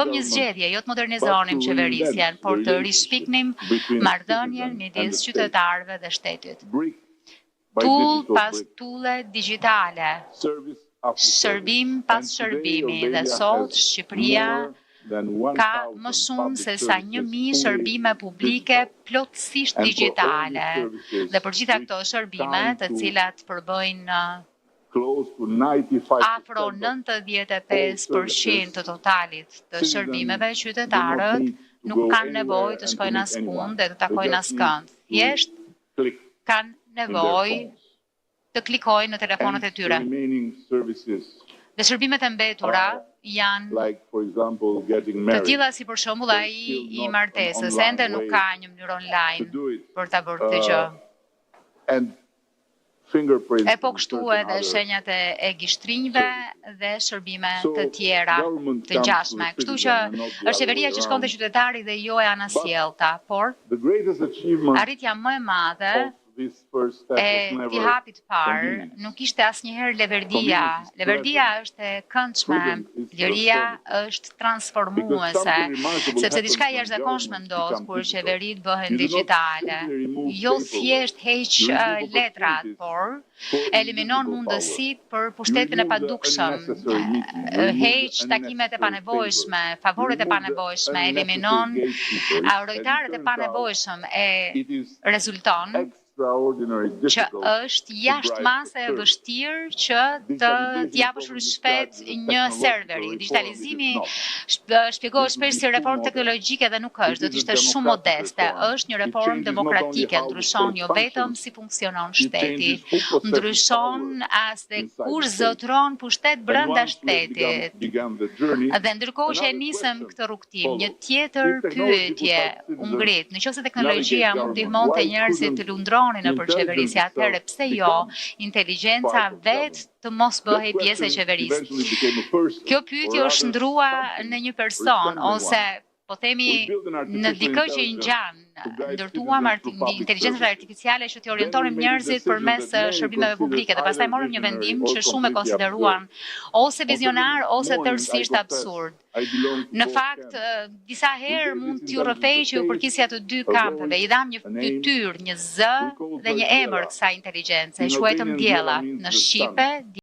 Bëm një zgjedhje, jo të modernizonim qeverisjen, por të rishpiknim marrëdhënien midis qytetarëve dhe shtetit. Tull pas tulle digjitale, shërbim pas shërbimi, dhe sot Shqipëria ka më shumë se sa 1000 shërbime publike plotësisht digjitale. Dhe për gjitha këto shërbime, të cilat përbëjnë afro 95% të totalit të shërbimeve, qytetarët nuk kanë nevojë të shkojnë askund dhe të takojnë askënd. Thjesht kanë nevojë të klikojnë në telefonat e tyre. Dhe shërbimet e mbetura janë të tilla si për shembull ai i martesës, ende nuk ka një mënyrë online për ta bërë këtë gjë. E po kështu edhe shenjat e gishtrinjve dhe shërbime të tjera të ngjashme. Kështu që është qeveria që shkon te qytetari dhe jo e anasjellta, por arritja më e madhe e këtij hapi të parë nuk ishte asnjëherë leverdia. Leverdia është e këndshme, liria është transformuese, sepse diçka jashtëzakonshme ndodh kur qeveritë bëhen digjitale. Jo thjesht heq letrat, por eliminon mundësitë për pushtetin e padukshëm, heq takimet e panevojshme, favoret e panevojshme, eliminon urojtarët e panevojshëm, e rezulton që është jashtë mase e vështirë që të japësh shpejt një serveri. Digitalizimi shpjegohet shpesh si reformë teknologjike dhe nuk është, do të ishte shumë modeste. Është një reformë demokratike, ndryshon jo vetëm si funksionon shteti, ndryshon as dhe kush zotëron pushtet brenda shtetit. Dhe ndërkohë që e nisëm këtë rrugtim, një tjetër pyetje u ngrit. Nëse teknologjia mund ndihmonte njerëzit të lundronin nëpër qeverisje, atëherë pse jo inteligjenca vetë të mos bëhej pjesë e qeverisë? Kjo pyetje është ndrua në një person, ose po themi në dikë që i ngjan, ndërtuam inteligjencën artificiale që t'i orientonim njerëzit përmes shërbimeve publike dhe pastaj morëm një vendim që shumë e konsideruan ose vizionar ose tërësisht absurd. Në fakt, disa herë mund t'ju rrëfej që ju përkisja të dy kampeve, i dham një fytyrë, një zë dhe një emër kësaj inteligjence, e quajtëm diella në shqipe.